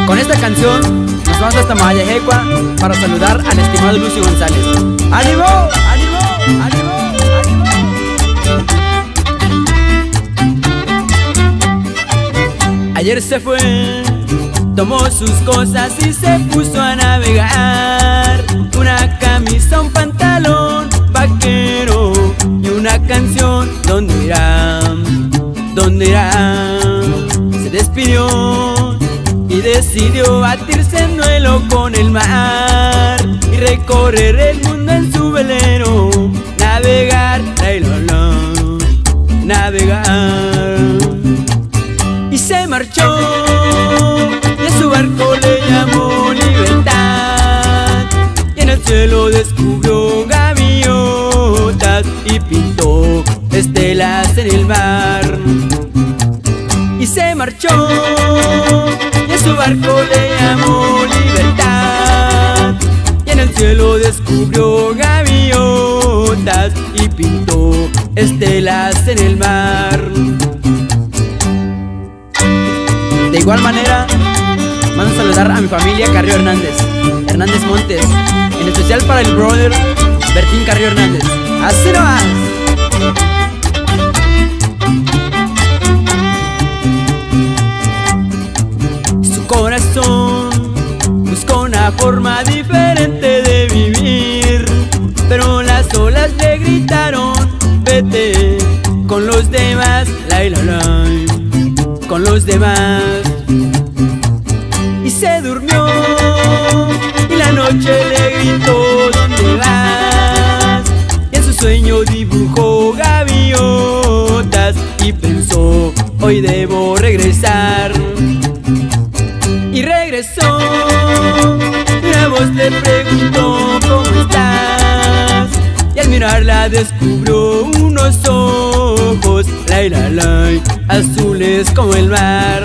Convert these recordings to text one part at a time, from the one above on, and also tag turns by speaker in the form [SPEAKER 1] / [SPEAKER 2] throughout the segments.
[SPEAKER 1] Con esta canción nos vamos hasta Mayajecua para saludar al estimado Lucio González. ¡Ánimo! ¡Ánimo! ¡Ánimo! ¡Ánimo! Ayer se fue, tomó sus cosas y se puso a navegar. Una camisa, un pantalón vaquero y una canción. ¿Dónde irá? ¿Dónde irá? Se despidió y decidió batirse en duelo con el mar y recorrer el mundo en su velero. Navegar, navegar. Y se marchó y a su barco le llamó libertad. Y en el cielo descubrió gaviotas y pintó estelas en el mar. Y se marchó y a su barco le llamó libertad. Y en el cielo descubrió gaviotas y pintó estelas en el mar. De igual manera, mando a saludar a mi familia Carrillo Hernández Montes, en especial para el brother Bertín Carrillo Hernández. ¡Así nomás! Su corazón buscó una forma diferente de vivir, pero las olas le gritaron: vete con los demás, con los demás. Y se durmió y la noche le gritó: ¿dónde vas? Y en su sueño dibujó gaviotas y pensó: hoy debo regresar. Y regresó y una voz le preguntó: ¿cómo estás? Y al mirarla descubrió unos ojos azules como el mar.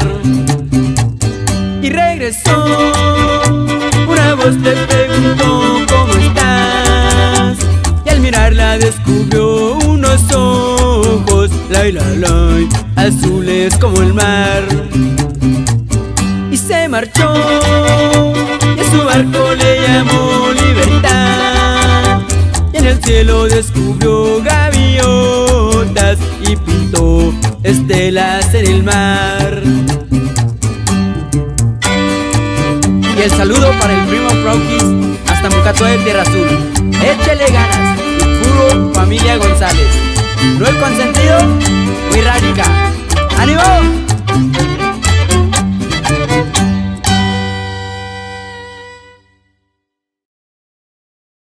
[SPEAKER 1] Y regresó, una voz le preguntó: ¿cómo estás? Y al mirarla descubrió unos ojos azules como el mar. Y se marchó y a su barco le llamó libertad. Y en el cielo descubrió gaviotas y pintó estelas en el mar. Y el saludo para el primo Frauquis hasta Mucató de Tierra Azul. Échele ganas, puro familia González. No el consentido, muy radical.